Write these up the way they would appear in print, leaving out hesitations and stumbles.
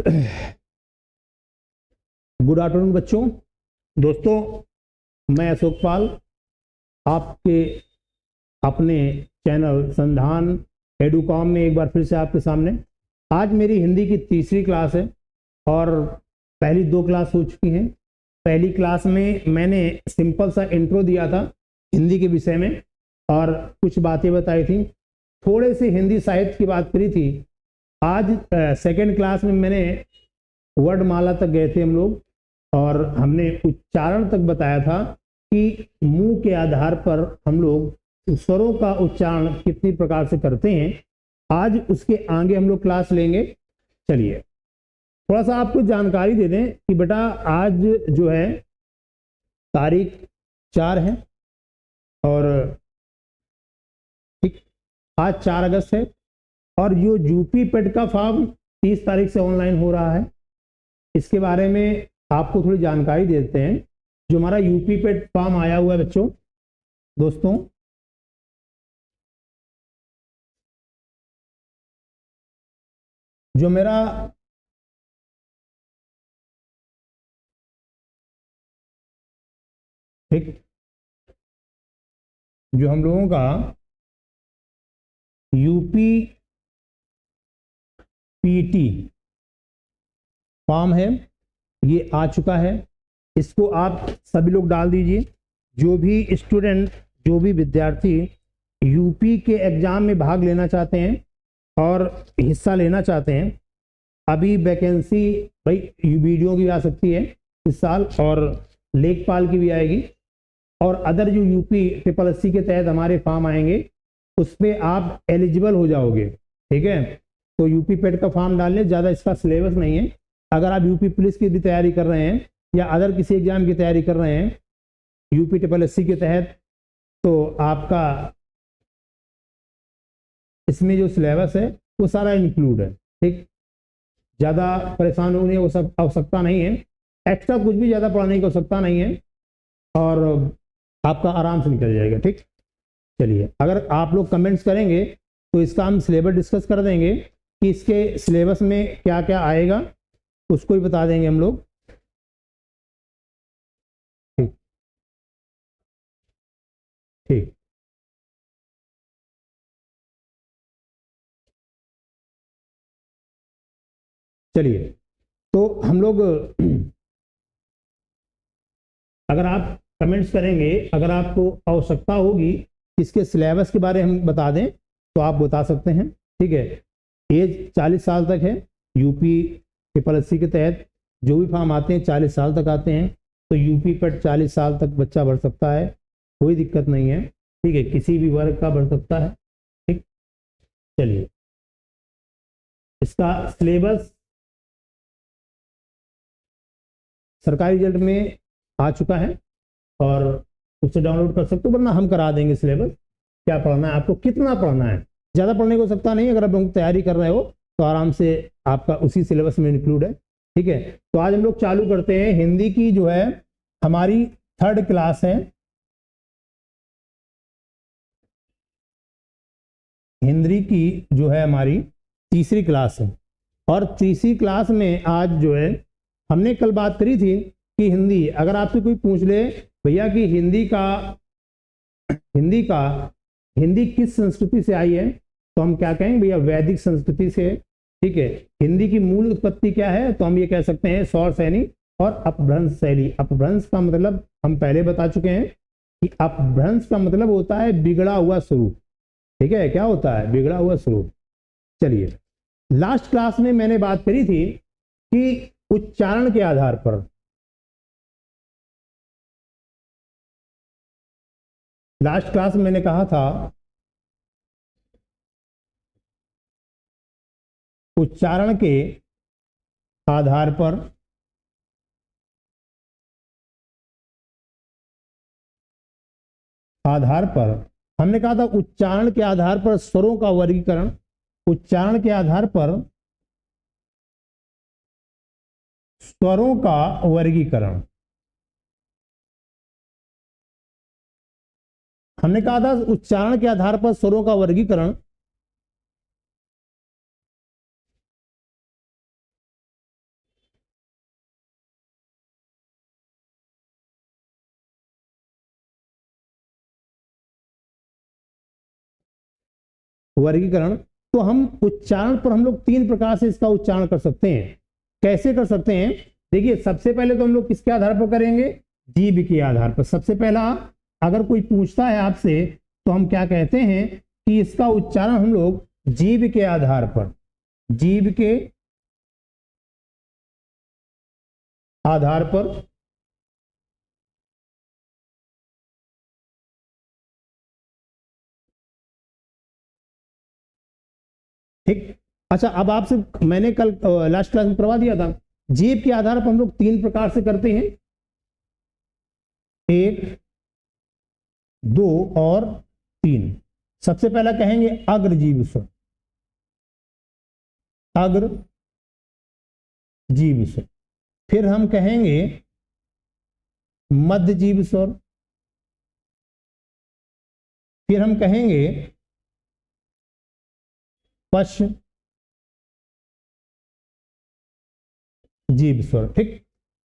Good afternoon बच्चों। दोस्तों, मैं अशोक पाल आपके अपने चैनल संधान एडुकॉम में एक बार फिर से आपके सामने। आज मेरी हिंदी की तीसरी क्लास है और पहली दो क्लास हो चुकी हैं। पहली क्लास में मैंने सिंपल सा इंट्रो दिया था हिंदी के विषय में और कुछ बातें बताई थी, थोड़े से हिंदी साहित्य की बात करी थी। आज सेकेंड क्लास में मैंने वर्णमाला तक गए थे हम लोग और हमने उच्चारण तक बताया था कि मुंह के आधार पर हम लोग स्वरों का उच्चारण कितनी प्रकार से करते हैं। आज उसके आगे हम लोग क्लास लेंगे। चलिए थोड़ा सा आपको जानकारी दे दें कि बेटा आज जो है तारीख 4 है और ठीक आज 4 अगस्त है और जो यूपी पेट का फॉर्म 30 तारीख से ऑनलाइन हो रहा है। इसके बारे में आपको थोड़ी जानकारी देते हैं। जो हमारा यूपी पेट फॉर्म आया हुआ है बच्चों, दोस्तों, जो मेरा ठीक जो हम लोगों का यूपी पीटी फॉर्म है ये आ चुका है। इसको आप सभी लोग डाल दीजिए। जो भी स्टूडेंट, जो भी विद्यार्थी यूपी के एग्जाम में भाग लेना चाहते हैं और हिस्सा लेना चाहते हैं, अभी वैकेंसी भाई वीडियो की आ सकती है इस साल और लेखपाल की भी आएगी और अदर जो यूपी SSSC के तहत हमारे फॉर्म आएंगे उस पर आप एलिजिबल हो जाओगे। ठीक है, तो यूपी पेट का फॉर्म डालने, ज़्यादा इसका सिलेबस नहीं है। अगर आप यूपी पुलिस की भी तैयारी कर रहे हैं या अदर किसी एग्जाम की तैयारी कर रहे हैं यूपी SSSC के तहत, तो आपका इसमें जो सिलेबस है वो सारा इंक्लूड है। ठीक, ज़्यादा परेशान होने वो सब आवश्यकता नहीं है, एक्स्ट्रा कुछ भी ज़्यादा पढ़ने की आवश्यकता नहीं है और आपका आराम से निकल जाएगा। ठीक, चलिए अगर आप लोग कमेंट्स करेंगे तो इसका हम सिलेबस डिस्कस कर देंगे कि इसके सिलेबस में क्या क्या आएगा, उसको ही बता देंगे हम लोग। ठीक ठीक चलिए, तो हम लोग अगर आप कमेंट्स करेंगे, अगर आपको आवश्यकता होगी इसके सिलेबस के बारे में हम बता दें तो आप बता सकते हैं। ठीक है, एज 40 साल तक है। यूपी SSSC के तहत जो भी फॉर्म आते हैं 40 साल तक आते हैं, तो यूपी पर 40 साल तक बच्चा भर सकता है, कोई दिक्कत नहीं है। ठीक है, किसी भी वर्ग का भर सकता है। ठीक, चलिए इसका सिलेबस सरकारी रिजल्ट में आ चुका है और उससे डाउनलोड कर सकते हो, वरना हम करा देंगे सिलेबस। क्या पढ़ना है आपको, कितना पढ़ना है, ज़्यादा पढ़ने की आवश्यकता नहीं है। अगर आप तैयारी कर रहे हो तो आराम से आपका उसी सिलेबस में इंक्लूड है। ठीक है, तो आज हम लोग चालू करते हैं। हिंदी की जो है हमारी 3rd क्लास है। हिंदी की जो है हमारी तीसरी क्लास है और तीसरी क्लास में आज जो है हमने कल बात करी थी कि हिंदी, अगर आपसे कोई पूछ ले भैया कि हिंदी किस संस्कृति से आई है, तो हम क्या कहेंगे भैया, वैदिक संस्कृति से। ठीक है, हिंदी की मूल उत्पत्ति क्या है, तो हम ये कह सकते हैं सौर शैली और अपभ्रंश शैली। अपभ्रंश का मतलब हम पहले बता चुके हैं कि अपभ्रंश का मतलब होता है बिगड़ा हुआ स्वरूप। ठीक है, क्या होता है, बिगड़ा हुआ स्वरूप। चलिए, लास्ट क्लास में मैंने बात करी थी कि उच्चारण के आधार पर, लास्ट क्लास में मैंने कहा था उच्चारण के आधार पर हमने कहा था उच्चारण के आधार पर स्वरों का वर्गीकरण, उच्चारण के आधार पर स्वरों का वर्गीकरण। हमने कहा था उच्चारण के आधार पर स्वरों का वर्गीकरण वर्गीकरण, तो हम उच्चारण पर हम लोग 3 प्रकार से इसका उच्चारण कर सकते हैं। कैसे कर सकते हैं? देखिए, सबसे पहले तो हम लोग किसके आधार पर करेंगे? जीभ के आधार पर। सबसे पहला, अगर कोई पूछता है आपसे तो हम क्या कहते हैं कि इसका उच्चारण हम लोग जीभ के आधार पर, जीभ के आधार पर ठीक। अच्छा, अब आपसे मैंने कल लास्ट क्लास में करवा दिया था, जीभ के आधार पर हम लोग 3 प्रकार से करते हैं, 1, 2 और 3। सबसे पहला कहेंगे अग्र जीभ स्वर, अग्र जीभ स्वर। फिर हम कहेंगे मध्य जीभ स्वर। फिर हम कहेंगे पश्च जीभ स्वर। ठीक,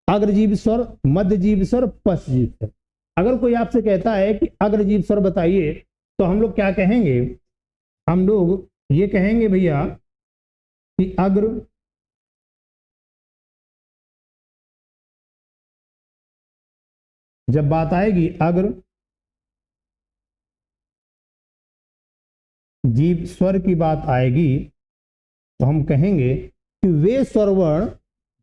अग्र जीभ स्वर, मध्य जीभ स्वर, पश्च जीभ स्वर। अगर कोई आपसे कहता है कि अग्र जीभ स्वर बताइए, तो हम लोग क्या कहेंगे? हम लोग ये कहेंगे भैया कि अग्र जब बात आएगी अग्र जीभ स्वर की बात आएगी, तो हम कहेंगे कि वे स्वरवर्ण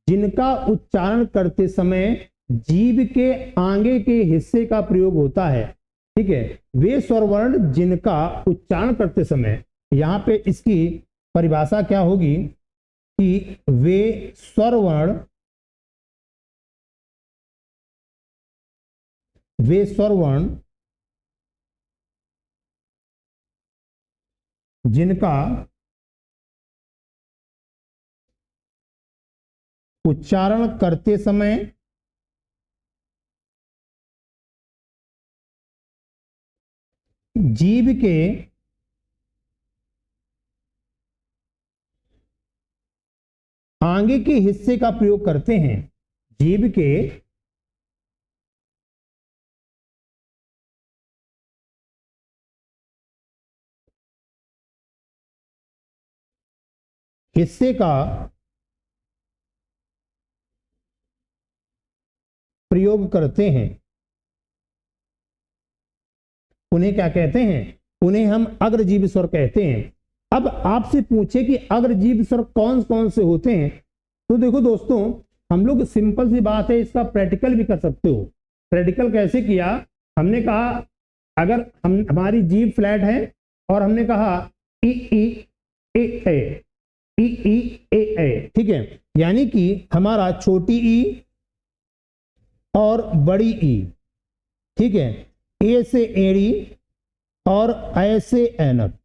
जिनका उच्चारण करते समय जीभ के आगे के हिस्से का प्रयोग होता है। ठीक है, वे स्वरवर्ण जिनका उच्चारण करते समय, यहां पे इसकी परिभाषा क्या होगी कि वे स्वरवर्ण, वे स्वरवर्ण जिनका उच्चारण करते समय जीभ के आगे के हिस्से का प्रयोग करते हैं, जीभ के हिस्से का प्रयोग करते हैं, उन्हें क्या कहते हैं? उन्हें हम अग्र जीभ स्वर कहते हैं। अब आपसे पूछे कि अग्र जीभ स्वर कौन कौन से होते हैं, तो देखो दोस्तों, हम लोग सिंपल सी बात है, इसका प्रैक्टिकल भी कर सकते हो। प्रैक्टिकल कैसे किया? हमने कहा अगर हमारी जीभ फ्लैट है और हमने कहा ई ई ए ए, ई ई ए ए, ठीक है, यानी कि हमारा छोटी ई और बड़ी ई, ठीक है, ए से एड़ी और ऐ से ऐनक।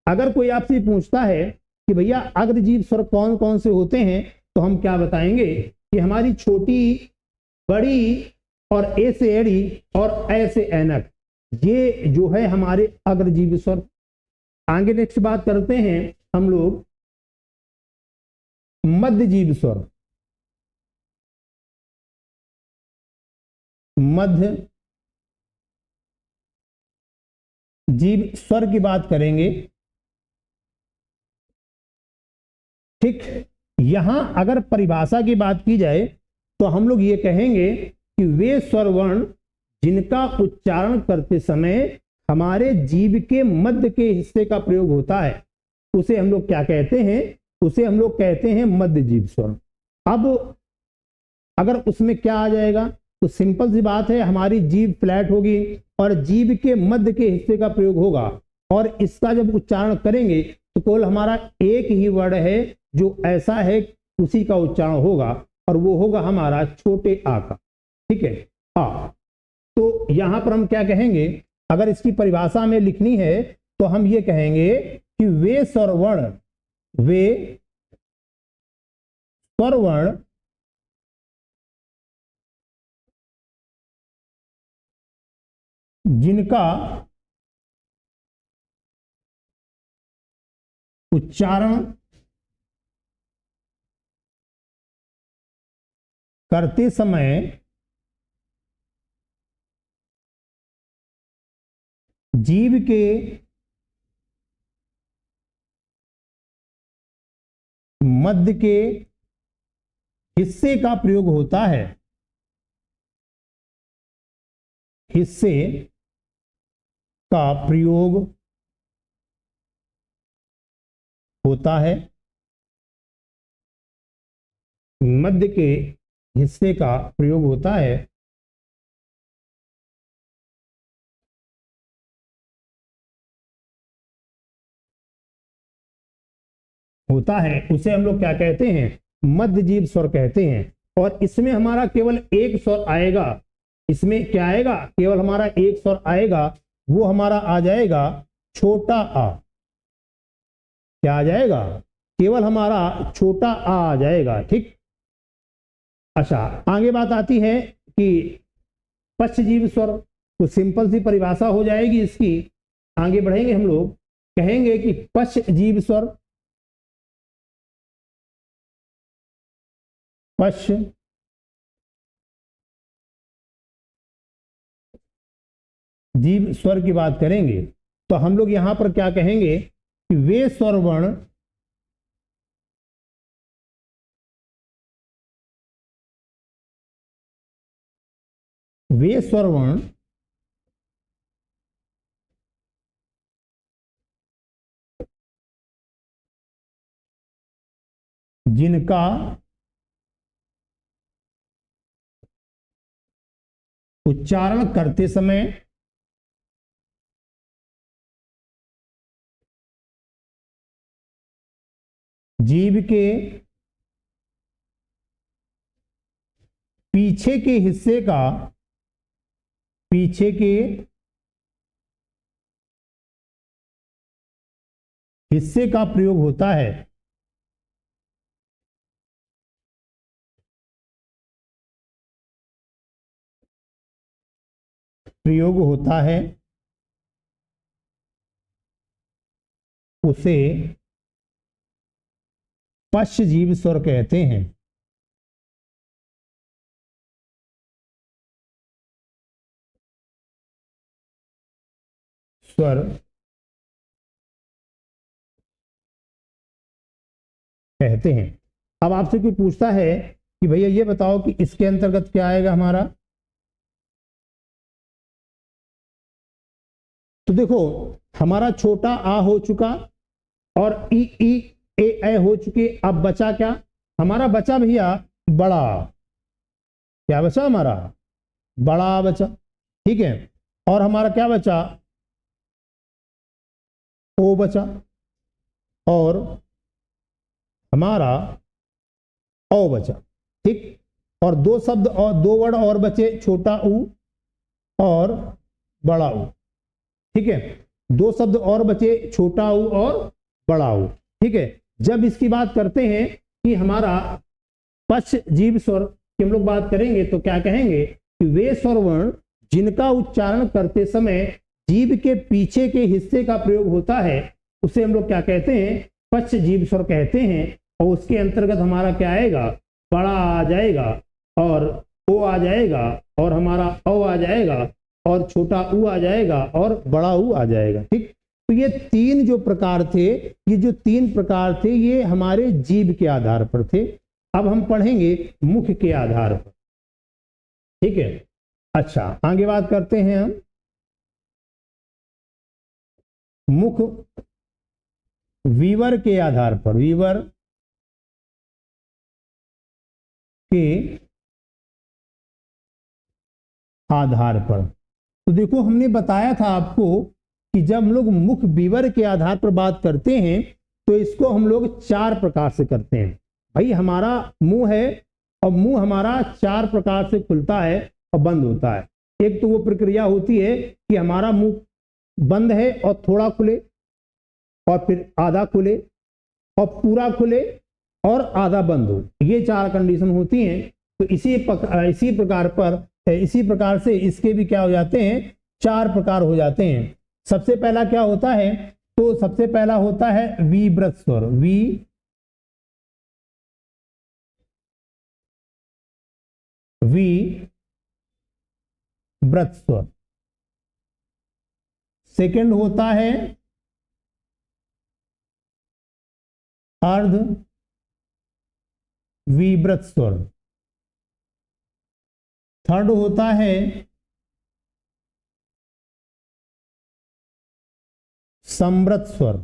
अगर कोई आपसे पूछता है कि भैया अग्र जीभ स्वर कौन कौन से होते हैं, तो हम क्या बताएंगे कि हमारी छोटी, बड़ी और ए से एड़ी और ऐ से ऐनक, ये जो है हमारे अग्र जीभ स्वर। आगे नेक्स्ट बात करते हैं हम लोग मध्य जीभ स्वर। मध्य जीभ स्वर की बात करेंगे। ठीक, यहां अगर परिभाषा की बात की जाए तो हम लोग ये कहेंगे कि वे स्वरवर्ण जिनका उच्चारण करते समय हमारे जीभ के मध्य के हिस्से का प्रयोग होता है, उसे हम लोग क्या कहते हैं? उसे हम लोग कहते हैं मध्य जीभ स्वर। अब अगर उसमें क्या आ जाएगा, तो सिंपल सी बात है, हमारी जीभ फ्लैट होगी और जीभ के मध्य के हिस्से का प्रयोग होगा, और इसका जब उच्चारण करेंगे तो केवल हमारा एक ही वर्ड है जो ऐसा है, उसी का उच्चारण होगा, और वो होगा हमारा छोटे आ का। ठीक है, आ। तो यहां पर हम क्या कहेंगे, अगर इसकी परिभाषा में लिखनी है तो हम ये कहेंगे कि वे स्वरवर्ण, वे स्वरवर्ण जिनका उच्चारण करते समय जीभ के मध्य के हिस्से का प्रयोग होता है, हिस्से का प्रयोग होता है, मध्य के हिस्से का प्रयोग होता है, उसे हम लोग क्या कहते हैं, मध्यजीव स्वर कहते हैं। और इसमें हमारा केवल एक स्वर आएगा, इसमें क्या आएगा, केवल हमारा एक स्वर आएगा, वो हमारा आ जाएगा छोटा आ। क्या आ जाएगा, केवल हमारा छोटा आ जाएगा। ठीक, अच्छा आगे बात आती है कि पश्चजीव स्वर, तो सिंपल सी परिभाषा हो जाएगी इसकी। आगे बढ़ेंगे हम लोग, कहेंगे कि पश्चजीव स्वर, पश्च जीव स्वर की बात करेंगे तो हम लोग यहां पर क्या कहेंगे कि वे स्वर वर्ण जिनका उच्चारण करते समय जीभ के पीछे के हिस्से का, पीछे के हिस्से का प्रयोग होता है, प्रयोग होता है, उसे पश्चजीव स्वर कहते हैं। स्वर कहते हैं। अब आपसे कोई पूछता है कि भैया ये बताओ कि इसके अंतर्गत क्या आएगा हमारा, तो देखो हमारा छोटा आ हो चुका और ई ए हो चुके। अब बचा क्या, हमारा बचा भैया बड़ा। क्या बचा, हमारा बड़ा बचा। ठीक है, और हमारा क्या बचा, ओ बचा, और हमारा ओ बचा। ठीक, और दो शब्द और दो वर्ड और बचे, छोटा ऊ और बड़ा ऊ। ठीक है, दो शब्द और बचे, छोटा ऊ और बड़ा ऊ। ठीक है, जब इसकी बात करते हैं कि हमारा पश्चजीव स्वर की हम लोग बात करेंगे तो क्या कहेंगे कि वे स्वर वर्ण जिनका उच्चारण करते समय जीभ के पीछे के हिस्से का प्रयोग होता है, उसे हम लोग क्या कहते हैं, पश्चजीव स्वर कहते हैं। और उसके अंतर्गत हमारा क्या आएगा, बड़ा आ जाएगा और ओ आ जाएगा और हमारा ओ आ जाएगा और छोटा ऊ आ जाएगा और बड़ा ऊ आ जाएगा। ठीक, तो ये तीन जो प्रकार थे, ये जो तीन प्रकार थे ये हमारे जीभ के आधार पर थे। अब हम पढ़ेंगे मुख के आधार पर। ठीक है, अच्छा आगे बात करते हैं हम मुख वीवर के आधार पर, वीवर के आधार पर। तो देखो हमने बताया था आपको कि जब हम लोग मुख वीवर के आधार पर बात करते हैं तो इसको हम लोग चार प्रकार से करते हैं। भाई हमारा मुंह है और मुंह हमारा चार प्रकार से खुलता है और बंद होता है। एक तो वो प्रक्रिया होती है कि हमारा मुंह बंद है और थोड़ा खुले, और फिर आधा खुले, और पूरा खुले, और आधा बंद हो। ये चार कंडीशन होती हैं। तो इसी प्रकार से इसके भी क्या हो जाते हैं, चार प्रकार हो जाते हैं। सबसे पहला क्या होता है, तो सबसे पहला होता है वीव्रत स्वर, वीव्रत स्वर। सेकंड होता है अर्ध विव्रत स्वर। थर्ड होता है सम्रत स्वर।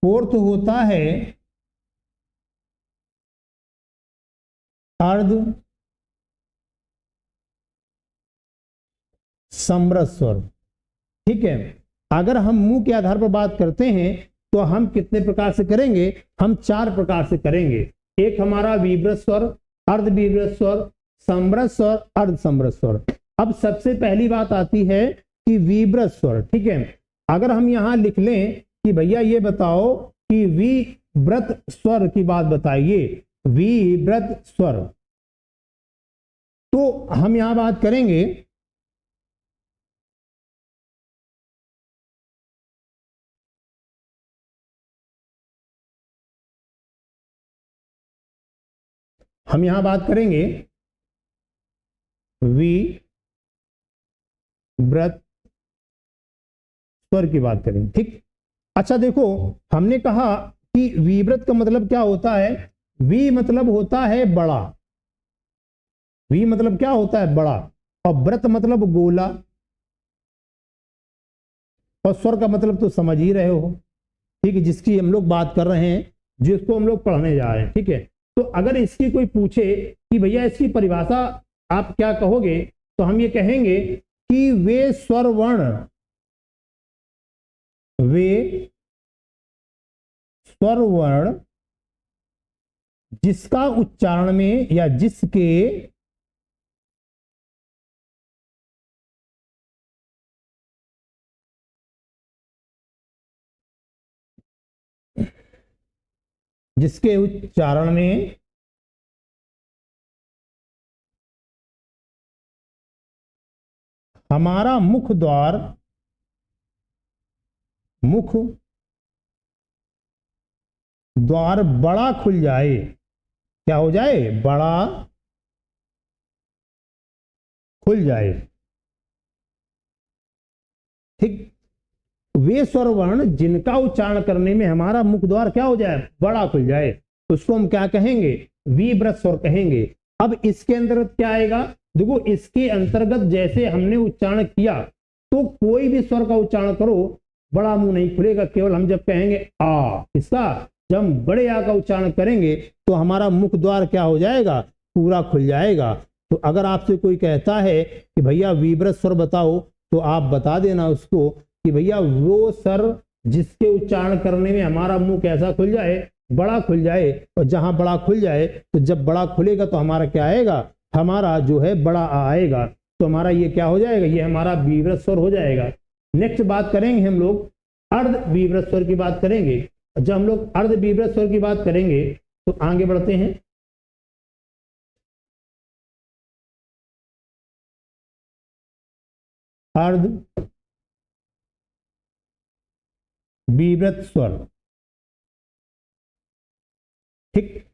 फोर्थ होता है अर्ध सम्रत स्वर। ठीक है, अगर हम मुंह के आधार पर बात करते हैं तो हम कितने प्रकार से करेंगे? हम 4 प्रकार से करेंगे। एक हमारा विव्रत स्वर, अर्ध विव्रत स्वर, सम्रत स्वर, अर्ध सम्रत स्वर। अब सबसे पहली बात आती है कि विव्रत स्वर। ठीक है, अगर हम यहां लिख लें कि भैया ये बताओ कि विव्रत स्वर की बात बताइए, विव्रत स्वर, तो हम यहां बात करेंगे विव्रत स्वर की बात करेंगे। ठीक, अच्छा देखो, हमने कहा कि विव्रत का मतलब क्या होता है? वी मतलब होता है बड़ा, वी मतलब क्या होता है? बड़ा, और व्रत मतलब गोला, और स्वर का मतलब तो समझ ही रहे हो। ठीक है, जिसकी हम लोग बात कर रहे हैं, जिसको हम लोग पढ़ने जा रहे हैं। ठीक है, तो अगर इसकी कोई पूछे कि भैया इसकी परिभाषा आप क्या कहोगे, तो हम ये कहेंगे कि वे स्वर वर्ण, वे स्वर वर्ण जिसका उच्चारण में या जिसके जिसके उच्चारण में हमारा मुख द्वार, मुख द्वार बड़ा खुल जाए। क्या हो जाए? बड़ा खुल जाए। ठीक, वे स्वर वर्ण जिनका उच्चारण करने में हमारा मुख द्वार क्या हो जाए? बड़ा खुल जाए, उसको हम क्या कहेंगे? विव्रत स्वर कहेंगे। अब इसके अंतर्गत क्या आएगा? देखो, इसके अंतर्गत जैसे हमने उच्चारण किया, तो कोई भी स्वर का उच्चारण करो, बड़ा मुंह नहीं खुलेगा। केवल हम जब कहेंगे आ, इसका जब हम बड़े आ का उच्चारण करेंगे तो हमारा मुख द्वार क्या हो जाएगा? पूरा खुल जाएगा। तो अगर आपसे कोई कहता है कि भैया विव्रत स्वर बताओ, तो आप बता देना उसको कि भैया वो सर जिसके उच्चारण करने में हमारा मुंह कैसा खुल जाए? बड़ा खुल जाए। और जहां बड़ा खुल जाए, तो जब बड़ा खुलेगा तो हमारा क्या आएगा? हमारा जो है बड़ा आएगा। तो हमारा ये क्या हो जाएगा? ये हमारा विव्रत स्वर हो जाएगा। नेक्स्ट बात करेंगे हम लोग अर्ध विव्रत स्वर की बात करेंगे। जब हम लोग अर्ध विव्रत स्वर की बात करेंगे तो आगे बढ़ते हैं। अर्ध विव्रत स्वर। ठीक,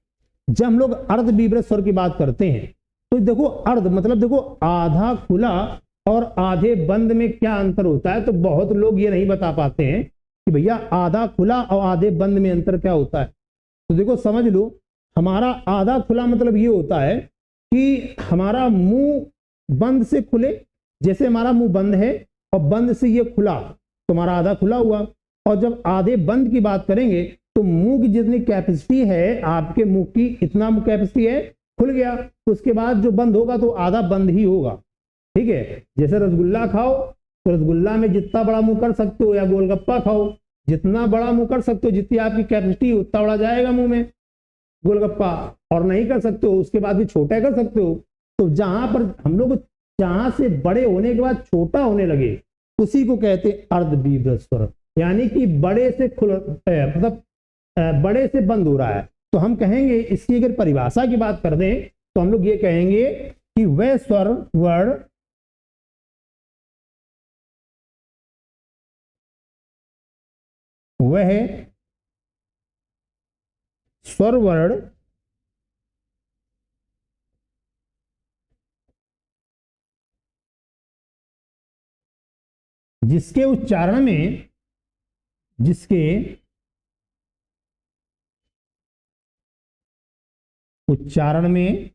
जब हम लोग अर्ध विव्रत स्वर की बात करते हैं तो देखो, अर्ध मतलब देखो आधा खुला और आधे बंद में क्या अंतर होता है? तो बहुत लोग ये नहीं बता पाते हैं कि भैया आधा खुला और आधे बंद में अंतर क्या होता है। तो देखो समझ लो, हमारा आधा खुला मतलब ये होता है कि हमारा मुंह बंद से खुले, जैसे हमारा मुंह बंद है और बंद से ये खुला, तो हमारा आधा खुला हुआ। और जब आधे बंद की बात करेंगे तो मुंह की जितनी कैपेसिटी है, आपके मुंह की इतना कैपेसिटी है, खुल गया, तो उसके बाद जो बंद होगा तो आधा बंद ही होगा। ठीक है, जैसे रसगुल्ला खाओ तो रसगुल्ला में जितना बड़ा मुंह कर सकते हो, या गोलगप्पा खाओ, जितना बड़ा मुंह कर सकते हो, जितनी आपकी कैपेसिटी उतना बड़ा जाएगा मुंह में गोलगप्पा। और नहीं कर सकते हो, उसके बाद भी छोटा कर सकते हो। तो जहां पर हम लोग जहां से बड़े होने के बाद छोटा होने लगे, उसी को कहते हैं अर्ध विव्रत स्वर। यानी कि बड़े से खुल, मतलब बड़े से बंद हो रहा है। तो हम कहेंगे, इसकी अगर परिभाषा की बात कर दें तो हम लोग ये कहेंगे कि वह स्वर वर्ण वह स्वर वर्ण जिसके उच्चारण में, जिसके उच्चारण में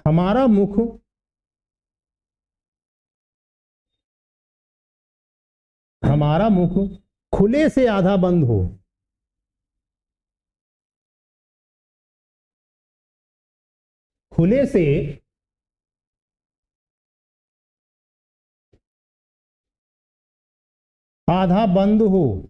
हमारा मुख खुले से आधा बंद हो, खुले से आधा बंद हो,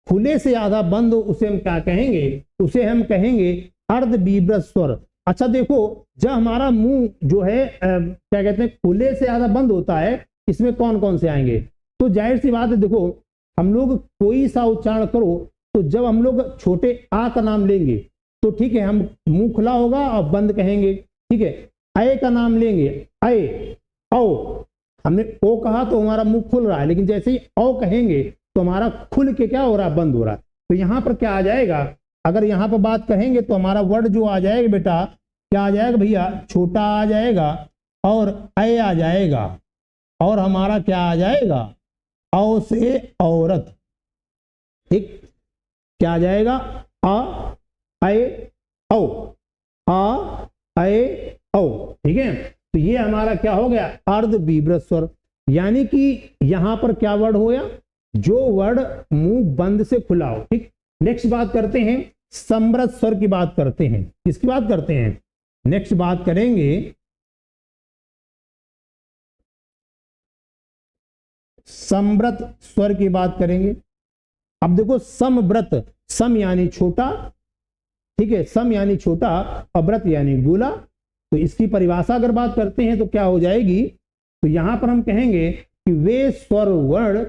खुले से आधा बंद हो, उसे हम क्या कहेंगे? उसे हम कहेंगे अर्ध बीभ्रत स्वर। अच्छा देखो, जब हमारा मुंह जो है क्या कहते हैं, खुले से आधा बंद होता है, इसमें कौन कौन से आएंगे? तो जाहिर सी बात है, देखो हम लोग कोई सा उच्चारण करो, तो जब हम लोग छोटे आ का नाम लेंगे तो ठीक है, हम मुंह खुला होगा और बंद कहेंगे, ठीक है। अय का नाम लेंगे, अय, औ, हमने ओ कहा तो हमारा मुंह खुल रहा है, लेकिन जैसे ही औ कहेंगे तो हमारा खुल के क्या हो रहा है? बंद हो रहा है। तो यहां पर क्या आ जाएगा? अगर यहां पर बात कहेंगे तो हमारा वर्ड जो आ जाएगा बेटा, क्या आ जाएगा भैया? छोटा आ जाएगा और अय आ जाएगा, और हमारा क्या आ जाएगा? औ से औरत, ठीक। क्या आ जाएगा? आ, अय, औ, आ, अय, औ, ठीक है। तो ये हमारा क्या हो गया? अर्ध बीभ्रत स्वर। यानी कि यहां पर क्या वर्ड हो गया? जो वर्ड मुंह बंद से खुला हो, ठीक। नेक्स्ट बात करते हैं, समृत स्वर की बात करते हैं। किसकी बात करते हैं? नेक्स्ट बात करेंगे समव्रत स्वर की बात करेंगे। अब देखो, समव्रत, सम यानी छोटा, ठीक है, सम यानी छोटा और व्रत यानी गोला। तो इसकी परिभाषा अगर बात करते हैं तो क्या हो जाएगी? तो यहां पर हम कहेंगे कि वे स्वर वर्ण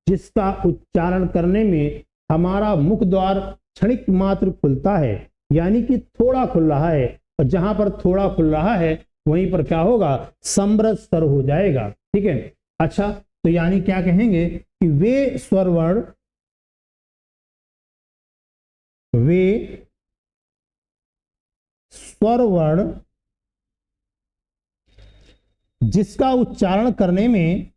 जिसका उच्चारण करने में हमारा मुख द्वार क्षणिक मात्र खुलता है, यानी कि थोड़ा खुल रहा है, और जहां पर थोड़ा खुल रहा है वहीं पर क्या होगा? समृत स्वर हो जाएगा, ठीक है। अच्छा, तो यानी क्या कहेंगे कि वे स्वर वर्ण, वे स्वर वर्ण जिसका उच्चारण करने में,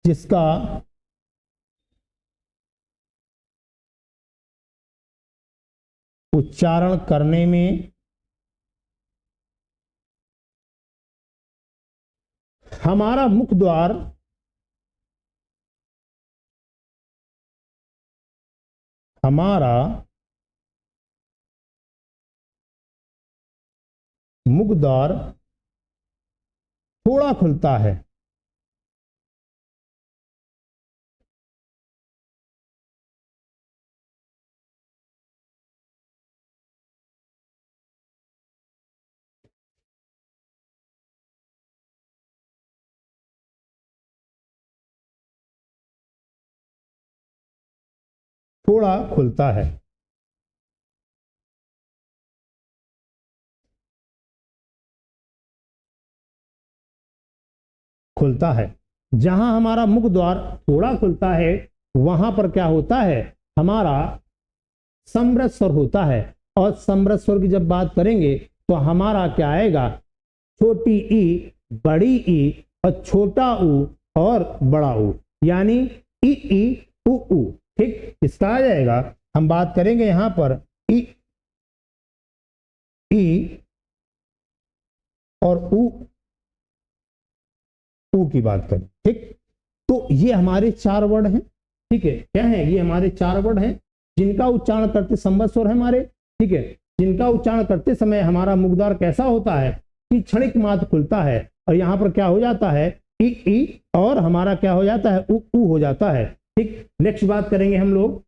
जिसका उच्चारण करने में हमारा मुख द्वार हमारा मुख द्वार थोड़ा खुलता है, थोड़ा खुलता है। खुलता है, जहां हमारा मुख द्वार थोड़ा खुलता है वहां पर क्या होता है? हमारा समृत स्वर होता है। और समृत स्वर की जब बात करेंगे तो हमारा क्या आएगा? छोटी ई, बड़ी ई, और छोटा ऊ और बड़ा ऊ, यानी ई उ ऊ, ठीक। इसका आ जाएगा, हम बात करेंगे यहां पर ई, ई और ऊ की बात करें, ठीक। तो ये हमारे चार वर्ड हैं, ठीक है। क्या है? ये हमारे चार वर्ड हैं जिनका उच्चारण करते समृत स्वर है हमारे, ठीक है। जिनका उच्चारण करते समय हमारा मुख द्वार कैसा होता है कि क्षणिक मात्र खुलता है, और यहां पर क्या हो जाता है? ई और हमारा क्या हो जाता है? ऊ हो जाता है, ठीक। नेक्स्ट बात करेंगे हम लोग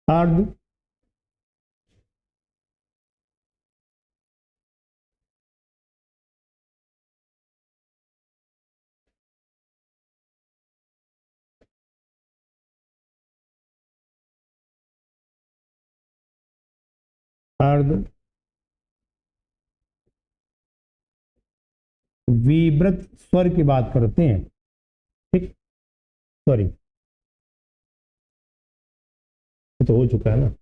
अर्ध अर्ध विव्रत स्वर की बात करते हैं, ठीक। सॉरी, ये तो हो चुका है ना।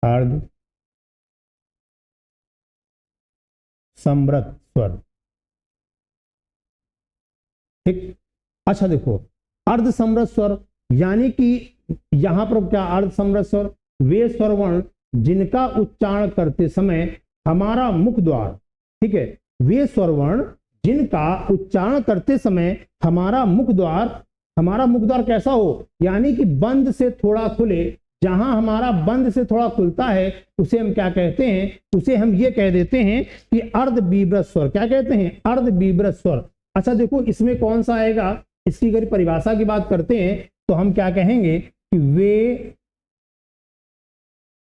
अर्ध समृत स्वर, ठीक। अच्छा देखो, अर्ध समृत स्वर यानी कि यहां पर क्या, अर्ध समृत स्वर वे स्वर वर्ण जिनका उच्चारण करते समय हमारा मुख द्वार, ठीक है, वे स्वर वर्ण जिनका उच्चारण करते समय हमारा मुख द्वार कैसा हो, यानी कि बंद से थोड़ा खुले। जहां हमारा बंद से थोड़ा खुलता है उसे हम क्या कहते हैं, उसे हम ये कह देते हैं कि अर्ध बीभ्रत स्वर। क्या कहते हैं, अर्ध बीभ्रत स्वर। अच्छा देखो, इसमें कौन सा आएगा, इसकी अगर परिभाषा की बात करते हैं तो हम क्या कहेंगे कि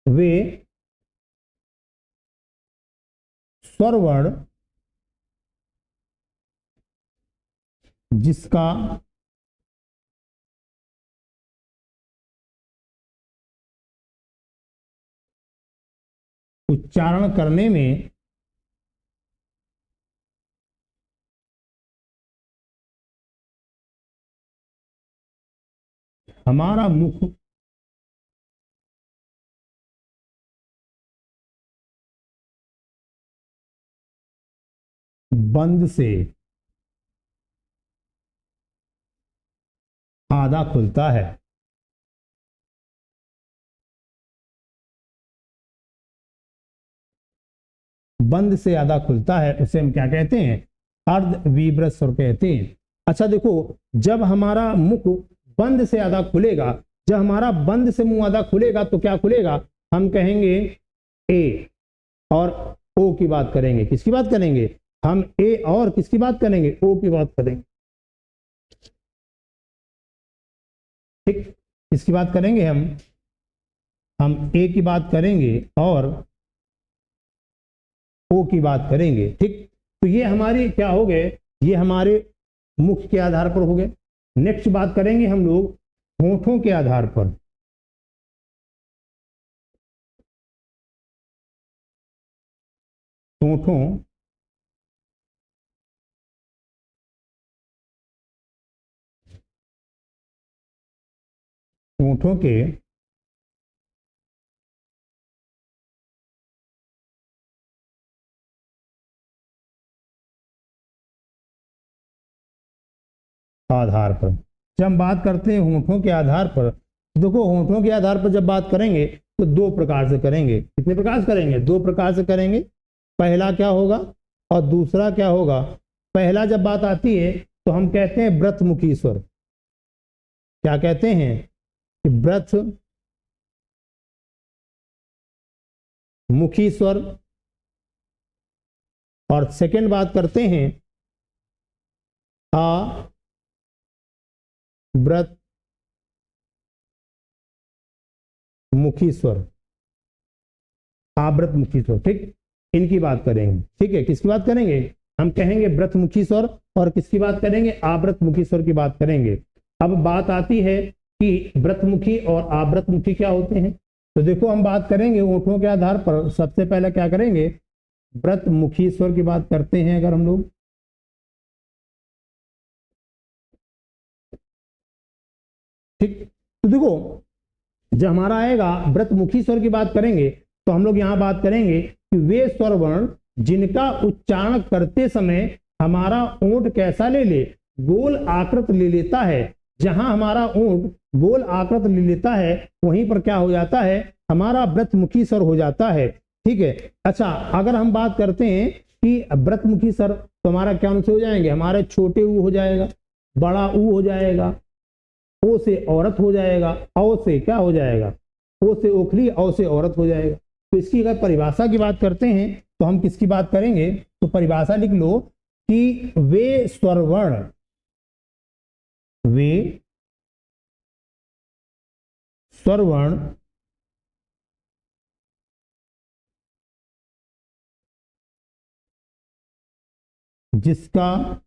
वे स्वर वर्ण जिसका उच्चारण करने में हमारा मुख बंद से आधा खुलता है। बंद से आधा खुलता है उसे हम क्या कहते हैं, अर्ध विभ्रत स्वर कहते हैं। अच्छा देखो, जब हमारा मुख बंद से आधा खुलेगा, जब हमारा बंद से मुंह आधा खुलेगा तो क्या खुलेगा, हम कहेंगे ए और ओ की बात करेंगे। किसकी बात करेंगे, हम ए और किसकी बात करेंगे, ओ की बात करेंगे, ठीक। किसकी बात करेंगे, हम ए की बात करेंगे और ओ की बात करेंगे, ठीक। तो ये हमारी क्या हो गए, ये हमारे मुख के आधार पर हो गए। नेक्स्ट बात करेंगे हम लोग होठों के आधार पर। होठों होठों के आधार पर, जब हम बात करते हैं होठों के आधार पर, देखो होठों के आधार पर जब बात करेंगे तो दो प्रकार से करेंगे। कितने प्रकार से करेंगे, दो प्रकार से करेंगे। पहला क्या होगा और दूसरा क्या होगा। पहला जब बात आती है तो हम कहते हैं व्रतमुखी स्वर। क्या कहते हैं कि व्रतमुखी स्वर। और सेकंड बात करते हैं आ व्रत मुखी स्वर, आवृत मुखी स्वर, ठीक। इनकी बात करेंगे, ठीक है। किसकी बात करेंगे, हम कहेंगे व्रत मुखी स्वर और किसकी बात करेंगे, आवृत मुखी स्वर की बात करेंगे। अब बात आती है कि व्रतमुखी और आवृतमुखी क्या होते हैं। तो देखो हम बात करेंगे ओठों के आधार पर, सबसे पहले क्या करेंगे, व्रतमुखी स्वर की बात करते हैं अगर हम लोग, ठीक। तो देखो जब हमारा आएगा व्रतमुखी स्वर की बात करेंगे तो हम लोग यहां बात करेंगे कि वे स्वर वर्ण जिनका उच्चारण करते समय हमारा ओंठ कैसा ले ले, गोल आकृत ले लेता है। जहां हमारा ओंठ गोल आकृत ले लेता है वहीं पर क्या हो जाता है, हमारा व्रतमुखी स्वर हो जाता है, ठीक है। अच्छा अगर हम बात करते हैं कि व्रतमुखी स्वर तो हमारा क्या उनसे हो जाएंगे, हमारे छोटे ऊ हो जाएगा, बड़ा ऊ हो जाएगा, ओ से औरत हो जाएगा, औ से क्या हो जाएगा, ओ से ओखली, औ से औरत हो जाएगा। तो इसकी अगर परिभाषा की बात करते हैं तो हम किसकी बात करेंगे, तो परिभाषा लिख लो कि वे स्वरवर्ण, वे स्वरवर्ण जिसका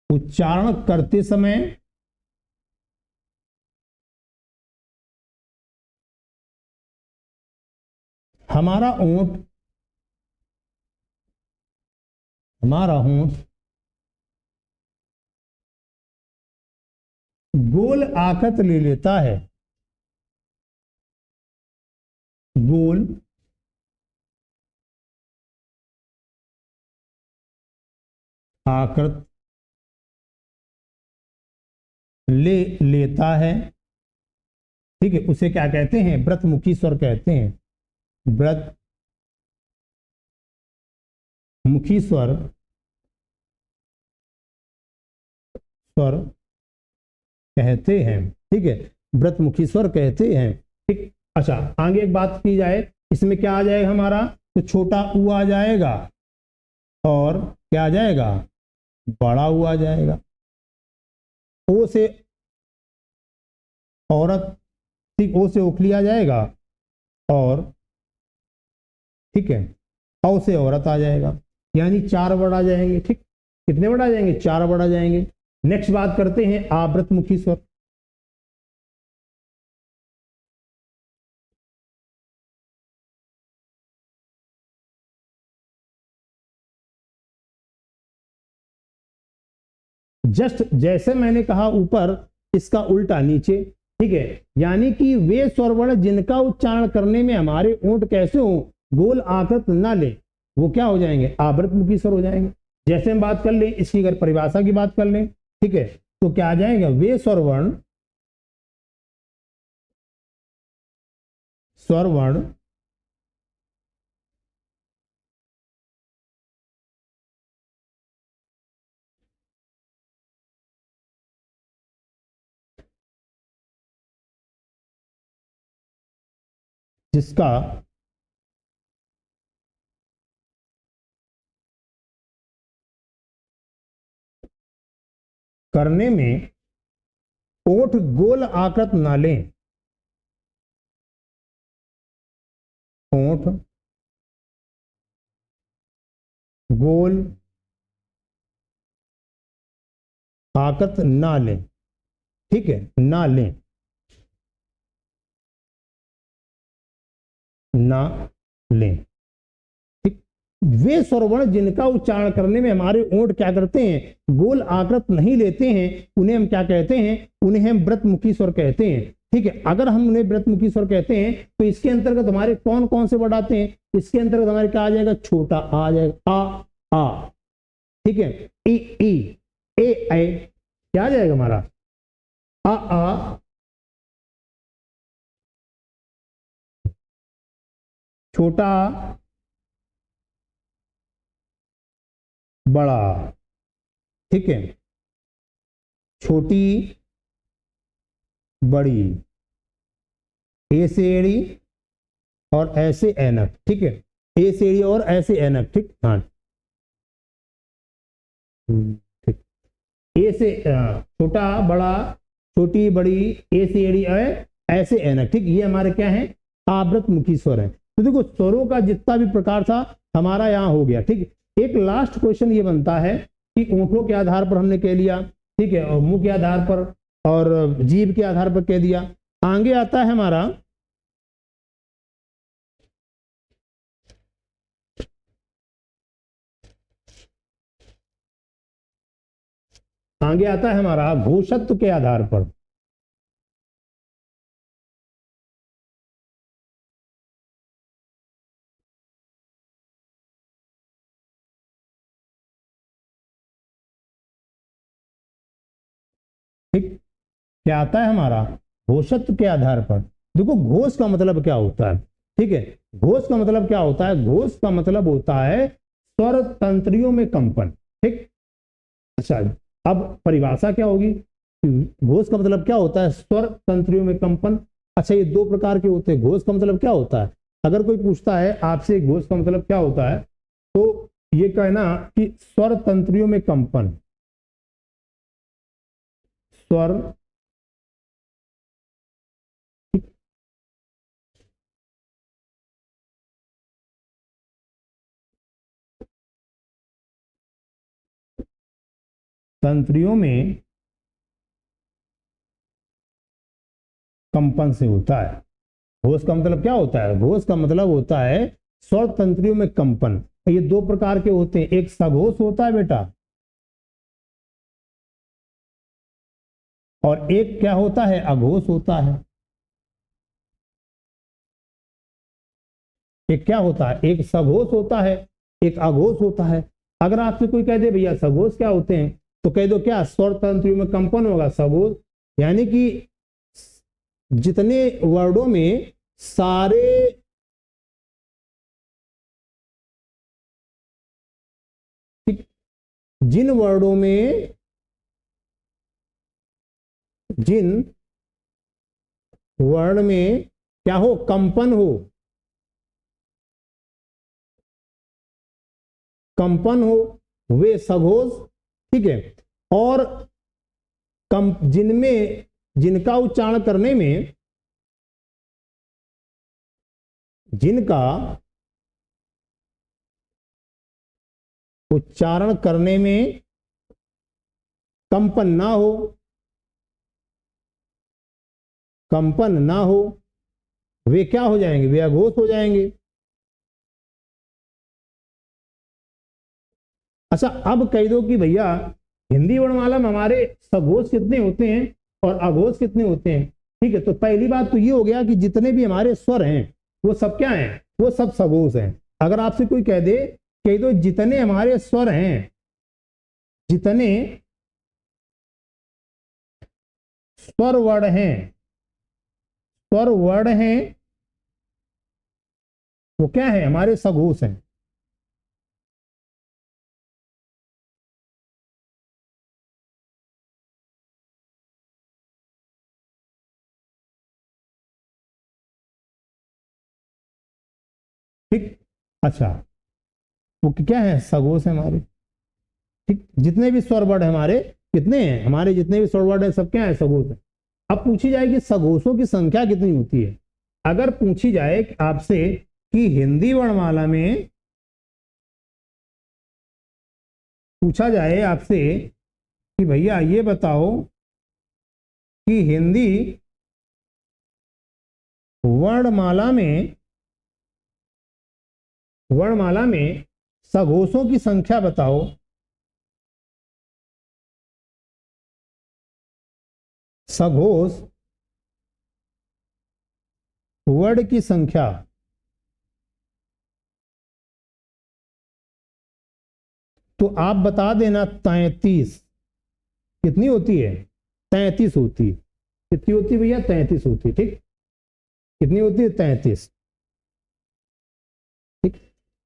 उच्चारण करते समय हमारा ऊंट हमारा ऊंट गोल आकृत ले लेता है, गोल आकृत ले लेता है, ठीक है, उसे क्या कहते हैं, व्रतमुखी स्वर कहते हैं, व्रतमुखी स्वर स्वर कहते हैं, ठीक है, व्रतमुखी स्वर कहते हैं, ठीक। अच्छा, आगे एक बात की जाए, इसमें क्या आ जाएगा हमारा, तो छोटा ऊ आ जाएगा और क्या आ जाएगा, बड़ा ऊ आ जाएगा। ओ से औरत, ठीक, ओ से ओखली आ जाएगा और ठीक है, औ से औरत आ जाएगा, यानी 4 वर्ड आ जाएंगे, ठीक। कितने वर्ड आ जाएंगे, 4 वर्ड आ जाएंगे। नेक्स्ट बात करते हैं आवृतमुखी स्वर। जस्ट जैसे मैंने कहा ऊपर, इसका उल्टा नीचे, ठीक है, यानी कि वे स्वरवर्ण जिनका उच्चारण करने में हमारे ओंठ कैसे हो, गोल आकृत ना ले, वो क्या हो जाएंगे, आवृतमुखी स्वर हो जाएंगे। जैसे हम बात कर लें इसकी, अगर परिभाषा की बात कर लें, ठीक है, तो क्या आ जाएगा, वे स्वरवर्ण स्वरवर्ण जिसका करने में ओठ गोल आकृत ना लें, ओठ गोल आकृत ना लें, ठीक है, ना लें, ना लें, ठीक। वे स्वरवर्ण जिनका उच्चारण करने में हमारे ओंठ क्या करते हैं, गोल आकृत नहीं लेते हैं, उन्हें हम क्या कहते हैं, उन्हें हम व्रतमुखी स्वर कहते हैं, ठीक है। अगर हम उन्हें व्रतमुखी स्वर कहते हैं तो इसके अंतर्गत हमारे कौन कौन से वर्ड आते हैं, इसके अंतर्गत हमारे क्या आ जाएगा, छोटा आ जाएगा, आ, ठीक है, ई ई, ए क्या आ जाएगा हमारा, आ, छोटा, बड़ा, ठीक है, छोटी, बड़ी, ए से एड़ी और ऐसे ऐनक, ठीक है, ए से एड़ी और ऐसे ऐनक, ठीक, हाँ, ठीक, ए से छोटा, बड़ा, छोटी, बड़ी, ए से एड़ी ऐसे ऐनक, ठीक, ये हमारे क्या है, आवृतमुखी स्वर है। तो देखो स्वरों का जितना भी प्रकार था हमारा यहाँ हो गया, ठीक। एक लास्ट क्वेश्चन ये बनता है कि ओंठों के आधार पर हमने कह लिया, ठीक है, और मुंह के आधार पर और जीभ के आधार पर कह दिया। आगे आता है हमारा हमारा घोषत्व के आधार पर। ठीक, क्या आता है हमारा, घोषत्व के आधार पर। देखो घोष का मतलब क्या होता है, ठीक है, घोष का मतलब क्या होता है, घोष का मतलब होता है स्वर तंत्रियों में कंपन, ठीक। अच्छा, अब परिभाषा क्या होगी, घोष का मतलब क्या होता है, स्वर तंत्रियों में कंपन। अच्छा, ये 2 प्रकार के होते हैं, घोष का मतलब क्या होता है, अगर कोई पूछता है आपसे घोष का मतलब क्या होता है, तो ये कहना कि स्वर तंत्रियों में कंपन, स्वर तंत्रियों में कंपन से होता है। घोष का मतलब क्या होता है? घोष का मतलब होता है स्वर तंत्रियों में कंपन। ये दो प्रकार के होते हैं, एक सघोष होता है बेटा, और एक क्या होता है? अघोष होता है। एक क्या होता है? एक सघोष होता है, एक अघोष होता है। अगर आपसे कोई कह दे भैया सघोष क्या होते हैं, तो कह दो क्या? स्वर तंत्रियों में कंपन होगा सघोष, यानी कि जितने वर्डों में सारे जिन वर्डों में जिन वर्ण में क्या हो? कंपन हो, कंपन हो, वे सघोष। ठीक है। और जिनमें जिनका उच्चारण करने में जिनका उच्चारण करने में कंपन ना हो, कंपन ना हो, वे क्या हो जाएंगे? वे अघोष हो जाएंगे। अच्छा, अब कह दो कि भैया हिंदी वर्णमाला में हमारे सघोष कितने होते हैं और अघोष कितने होते हैं? ठीक है, तो पहली बात तो ये हो गया कि जितने भी हमारे स्वर हैं वो सब क्या हैं? वो सब सघोष हैं। अगर आपसे कोई कह दे, कह दो जितने हमारे स्वर हैं, जितने स्वर वर्ण हैं, स्वर वर्ण हैं, वो क्या है? हमारे सघोष हैं। ठीक। अच्छा, वो क्या है? सघोष है हमारे। ठीक, जितने भी स्वर वर्ड हमारे कितने हैं? हमारे जितने भी स्वर वर्ड हैं सब क्या है? सघोष है। अब पूछी जाए कि सघोषों की संख्या कितनी होती है? अगर पूछी जाए आपसे कि हिंदी वर्णमाला में पूछा जाए आपसे कि भैया ये बताओ कि हिंदी वर्णमाला में सघोषों की संख्या बताओ, सघोष वर्ड की संख्या। तो आप बता देना 33। कितनी होती है? 33 होती है। कितनी होती है भैया? 33 होती है। ठीक, कितनी होती है? 33। ठीक,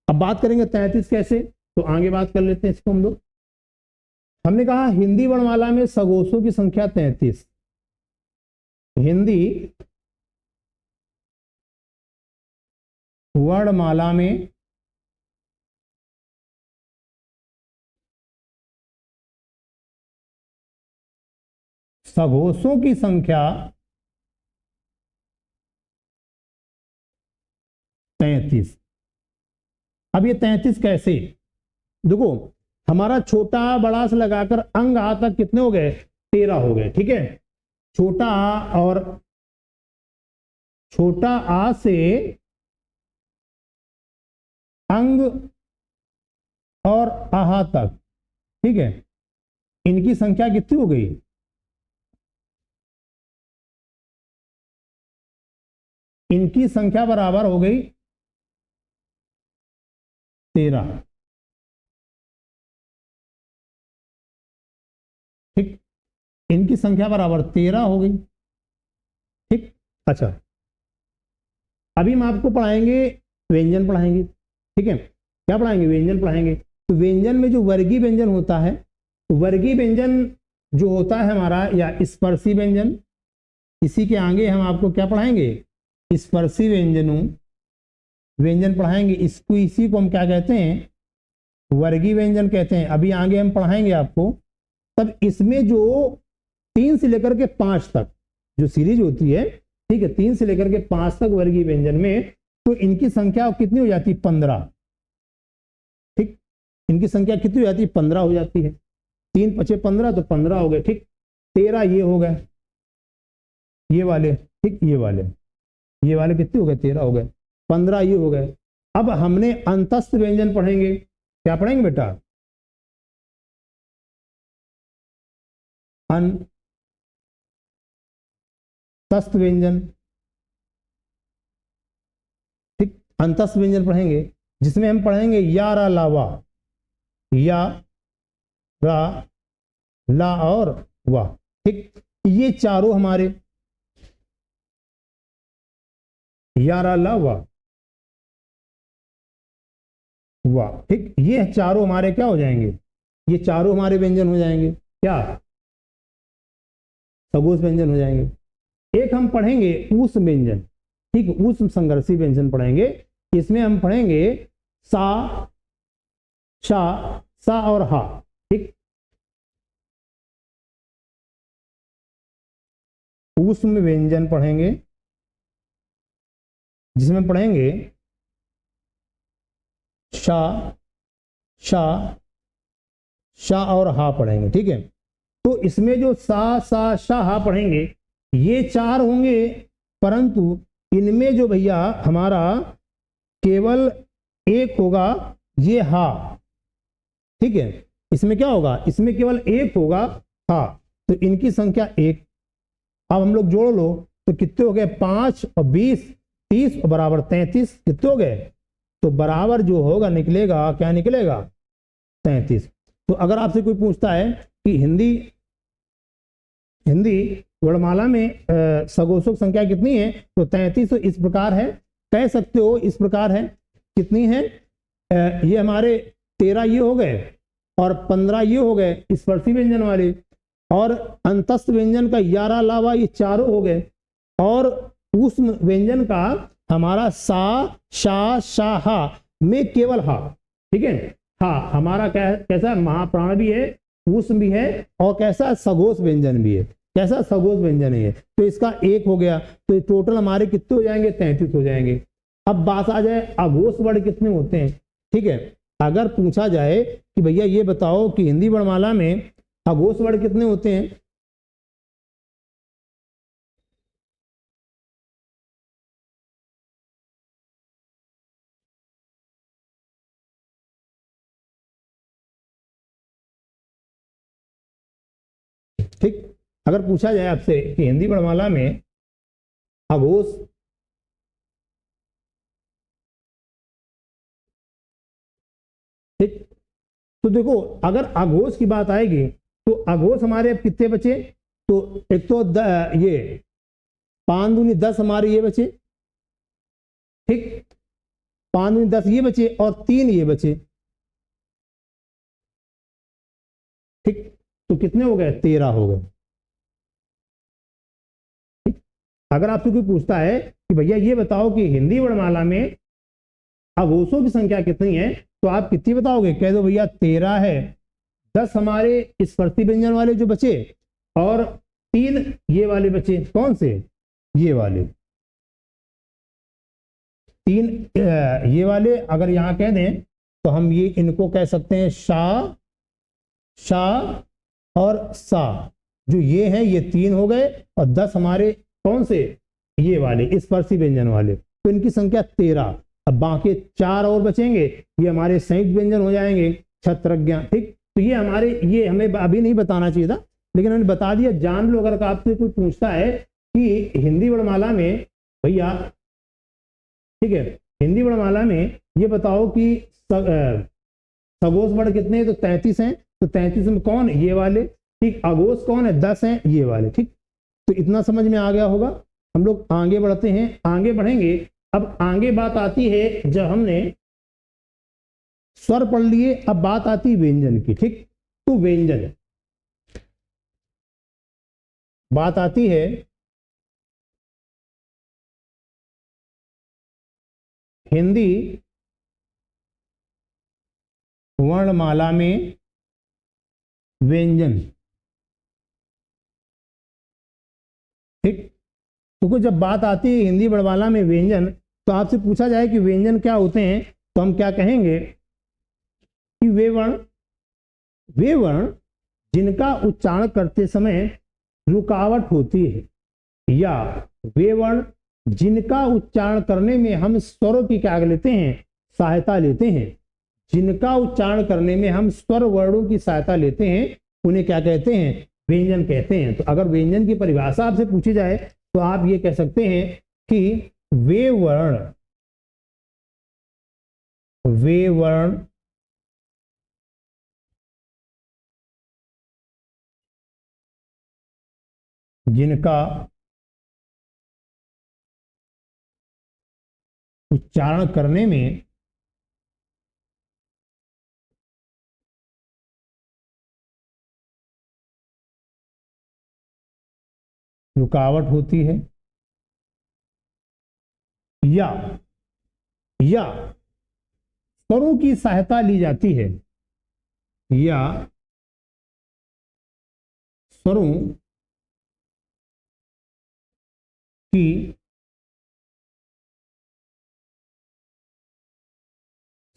अब बात करेंगे 33 कैसे, तो आगे बात कर लेते हैं इसको हम लोग। हमने कहा हिंदी वर्णमाला में सघोषों की संख्या 33। हिंदी वर्णमाला में सघोषों की संख्या 33। अब ये 33 कैसे? देखो, हमारा छोटा बड़ा से लगाकर अंग आ तक कितने हो गए? 13 हो गए। ठीक है, छोटा आ और छोटा आ से अंग और आहा तक, ठीक है, इनकी संख्या कितनी हो गई? इनकी संख्या बराबर हो गई 13। ठीक, इनकी संख्या बराबर 13 हो गई। ठीक, अच्छा, अभी हम आपको पढ़ाएंगे व्यंजन पढ़ाएंगे। ठीक है, क्या पढ़ाएंगे? व्यंजन पढ़ाएंगे। तो व्यंजन में जो वर्गीय व्यंजन होता है, तो वर्गीय व्यंजन जो होता है हमारा, या स्पर्शी व्यंजन, इसी के आगे हम आपको क्या पढ़ाएंगे? स्पर्शी व्यंजन पढ़ाएंगे। इसको इसी को हम क्या कहते हैं? वर्गीय व्यंजन कहते हैं। अभी आगे हम पढ़ाएंगे आपको। तब इसमें जो 3 से लेकर के 5 तक जो सीरीज होती है, ठीक है, 3 से लेकर के 5 तक वर्गीय व्यंजन में, तो इनकी संख्या कितनी हो जाती है? 15। ठीक, इनकी संख्या कितनी हो जाती है? 15 हो जाती है। 3 पचे 15, तो 15 हो गए। ठीक, 13 ये हो गए, ये वाले। ठीक, ये वाले। ये वाले कितने हो गए, 13 हो गए, 15 ये हो गए। अब हमने अंतस्थ व्यंजन पढ़ेंगे, क्या पढ़ेंगे बेटा, अंतस्थ व्यंजन, ठीक, अंतस्थ व्यंजन पढ़ेंगे, जिसमें हम पढ़ेंगे या रा ला वा, या रा ला और वा, ठीक, ये चारों हमारे या रा ला वा, वाह, ठीक, ये चारों हमारे क्या हो जाएंगे, ये चारों हमारे व्यंजन हो जाएंगे, क्या, सगोश व्यंजन हो जाएंगे। एक हम पढ़ेंगे ऊष्म व्यंजन, ठीक, ऊष्म संघर्षी व्यंजन पढ़ेंगे। इसमें हम पढ़ेंगे सा, शा, सा और हा, ठीक, ऊष्म व्यंजन पढ़ेंगे, जिसमें पढ़ेंगे शा, शा, शा और हा पढ़ेंगे, ठीक है। तो इसमें जो सा शा हा पढ़ेंगे ये चार होंगे, परंतु इनमें जो भैया हमारा केवल एक होगा, ये हा, ठीक है, इसमें क्या होगा, इसमें केवल एक होगा हा, तो इनकी संख्या एक। अब हम लोग जोड़ लो तो कितने हो गए, 5 और 20, 30 और बराबर 33, कितने हो गए, तो बराबर जो होगा निकलेगा, क्या निकलेगा, 33। तो अगर आपसे कोई पूछता है कि हिंदी वर्णमाला में सगोषक संख्या कितनी है, तो 33, तो इस प्रकार है, कह सकते हो इस प्रकार है, कितनी है, ये हमारे 13 ये हो गए और 15 ये हो गए स्पर्शी व्यंजन वाले, और अंतस्थ व्यंजन का 11 लावा ये चारों हो गए, और ऊष्म व्यंजन का हमारा सा, शा, शा, हा में केवल हा, ठीक है, हा हमारा कैसा महाप्राण भी है, ऊष्म भी है, और कैसा सघोष व्यंजन भी है, कैसा सघोष व्यंजन है, तो इसका एक हो गया, तो टोटल हमारे कितने हो जाएंगे, 33 हो जाएंगे। अब बात आ जाए अघोष वर्ण कितने होते हैं, ठीक है, अगर पूछा जाए कि भैया ये बताओ कि हिंदी वर्णमाला में अघोष वर्ण कितने होते हैं, ठीक, अगर पूछा जाए आपसे कि हिंदी वर्णमाला में अघोष, ठीक, तो देखो अगर अघोष की बात आएगी तो अघोष हमारे अब कितने बचे, तो एक तो ये 5 दूनी 10 हमारे ये बचे, ठीक, 5 दूनी 10 ये बचे और 3 ये बचे, ठीक, तो कितने हो गए, 13 हो गए। अगर आपसे कोई पूछता है कि भैया ये बताओ कि हिंदी वर्णमाला में अघोषों की संख्या कितनी है, तो आप कितनी बताओगे, कह दो भैया 13 है, 10 हमारे स्पर्शी व्यंजन वाले जो बचे, और 3 ये वाले बचे, कौन से, ये वाले 3 ये वाले, अगर यहां कह दें तो हम ये इनको कह सकते हैं शा, शा और सा, जो ये हैं ये 3 हो गए, और 10 हमारे कौन से, ये वाले स्पर्शी व्यंजन वाले, तो इनकी संख्या 13। अब बाकी 4 और बचेंगे, ये हमारे संयुक्त व्यंजन हो जाएंगे, छत्रज्ञ, ठीक, तो ये हमारे, ये हमें अभी नहीं बताना चाहिए था लेकिन मैंने बता दिया, जान लो। अगर आपसे कोई पूछता है कि हिंदी वर्णमाला में भैया, ठीक है, हिंदी वर्णमाला में ये बताओ कि सगोष वर्ण कितने हैं, तो 33 हैं, तो 33 में कौन, ये वाले, ठीक, अघोष कौन है, 10 हैं, ये वाले, ठीक, तो इतना समझ में आ गया होगा। हम लोग आगे बढ़ते हैं, आगे बढ़ेंगे। अब आगे बात आती है, जब हमने स्वर पढ़ लिए, अब बात आती व्यंजन की, ठीक, तो व्यंजन बात आती है, हिंदी वर्णमाला में व्यंजन, ठीक, तो जब बात आती है हिंदी वर्णमाला में व्यंजन, तो आपसे पूछा जाए कि व्यंजन क्या होते हैं, तो हम क्या कहेंगे कि वे वर्ण जिनका उच्चारण करते समय रुकावट होती है, या वे वर्ण जिनका उच्चारण करने में हम स्वरों की क्या लेते हैं, सहायता लेते हैं। जिनका उच्चारण करने में हम स्वर वर्णों की सहायता लेते हैं उन्हें क्या कहते हैं, व्यंजन कहते हैं। तो अगर व्यंजन की परिभाषा आपसे पूछी जाए तो आप ये कह सकते हैं कि वे वर्ण जिनका उच्चारण करने में रुकावट होती है या स्वरों की सहायता ली जाती है, या स्वरों की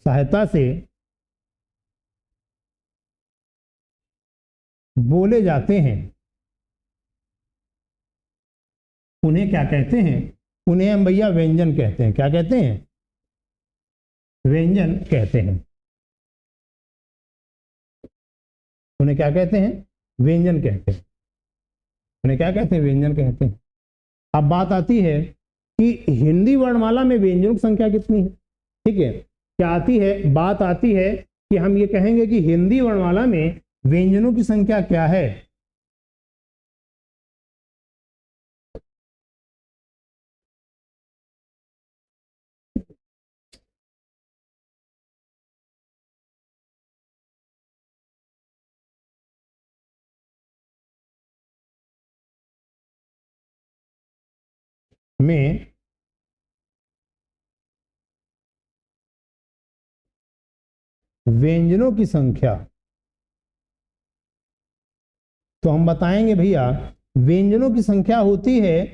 सहायता से बोले जाते हैं, उन्हें क्या कहते हैं, उन्हें हम भैया व्यंजन कहते हैं। क्या कहते हैं, व्यंजन कहते हैं। उन्हें क्या कहते हैं, व्यंजन कहते हैं। उन्हें क्या कहते हैं, व्यंजन कहते हैं। अब बात आती है कि हिंदी वर्णमाला में व्यंजनों की संख्या कितनी है। ठीक है, क्या आती है, बात आती है कि हम ये कहेंगे कि हिंदी वर्णमाला में व्यंजनों की संख्या क्या है। में व्यंजनों की संख्या, तो हम बताएंगे भैया व्यंजनों की संख्या होती है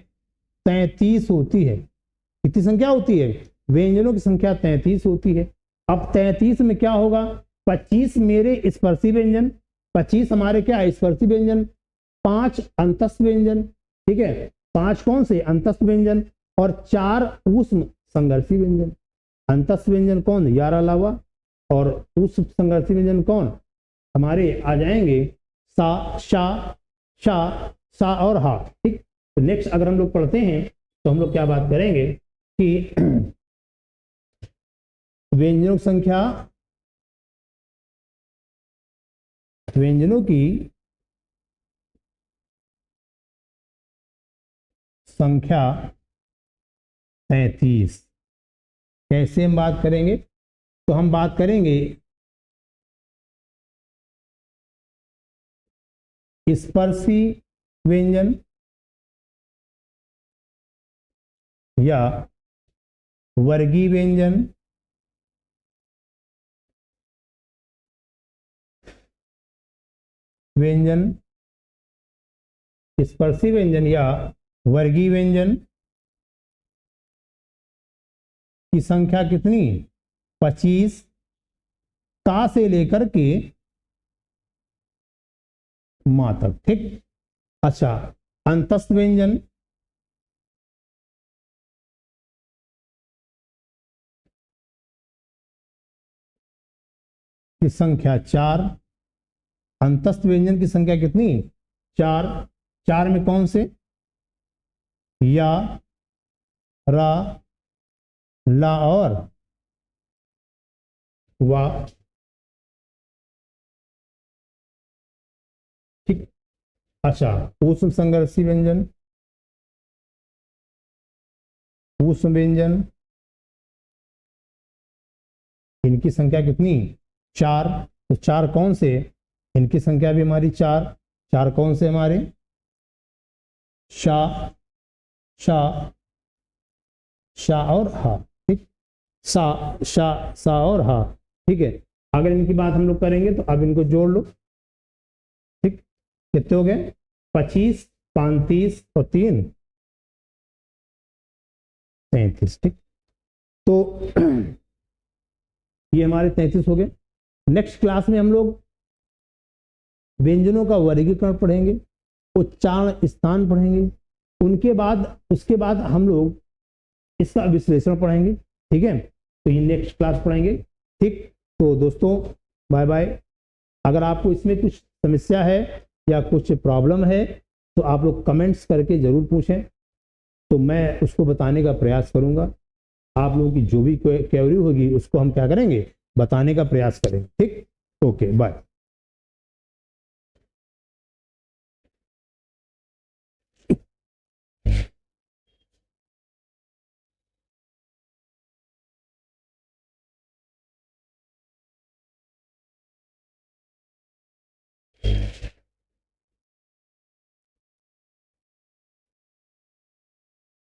33 होती है। कितनी संख्या होती है, व्यंजनों की संख्या 33 होती है। अब 33 में क्या होगा, 25 मेरे स्पर्शी व्यंजन, 25 हमारे क्या स्पर्शी व्यंजन, 5 अंतस्थ व्यंजन। ठीक है, 5 कौन से अंतस्थ व्यंजन और 4 ऊष्म संघर्षी व्यंजन। अंतस्थ व्यंजन कौन, यार अलावा, और ऊष्म संघर्षी व्यंजन कौन हमारे आ जाएंगे, सा, शा, शा, सा और हा। ठीक, तो नेक्स्ट अगर हम लोग पढ़ते हैं तो हम लोग क्या बात करेंगे कि व्यंजनों की संख्या, व्यंजनों की संख्या 33। कैसे हम बात करेंगे, तो हम बात करेंगे स्पर्शी व्यंजन या वर्गीय व्यंजन, स्पर्शी व्यंजन या वर्गीय व्यंजन की संख्या कितनी, 25 ता से लेकर के मां तक। ठीक, अच्छा, अंतस्थ व्यंजन की संख्या 4। अंतस्थ व्यंजन की संख्या कितनी, 4। 4 में कौन से, या, रा, ला और वा। ठीक, अच्छा, ऊष्म संघर्षी व्यंजन, ऊष्म व्यंजन, इनकी संख्या कितनी, 4। तो 4 कौन से, इनकी संख्या भी हमारी 4। 4 कौन से हमारे, शा, शा, शा और हा। ठीक, सा, शा, सा और हा। ठीक है, अगर इनकी बात हम लोग करेंगे तो अब इनको जोड़ लो। ठीक, कितने हो गए, 25, 35 और 3 33। ठीक, तो ये हमारे 33 हो गए। नेक्स्ट क्लास में हम लोग व्यंजनों का वर्गीकरण पढ़ेंगे, उच्चारण स्थान पढ़ेंगे, उसके बाद हम लोग इसका विश्लेषण पढ़ेंगे। ठीक है, तो ये नेक्स्ट क्लास पढ़ेंगे। ठीक, तो दोस्तों बाय बाय। अगर आपको इसमें कुछ समस्या है या कुछ प्रॉब्लम है तो आप लोग कमेंट्स करके ज़रूर पूछें, तो मैं उसको बताने का प्रयास करूंगा। आप लोगों की जो भी क्वेरी होगी उसको हम क्या करेंगे, बताने का प्रयास करेंगे। ठीक, ओके बाय।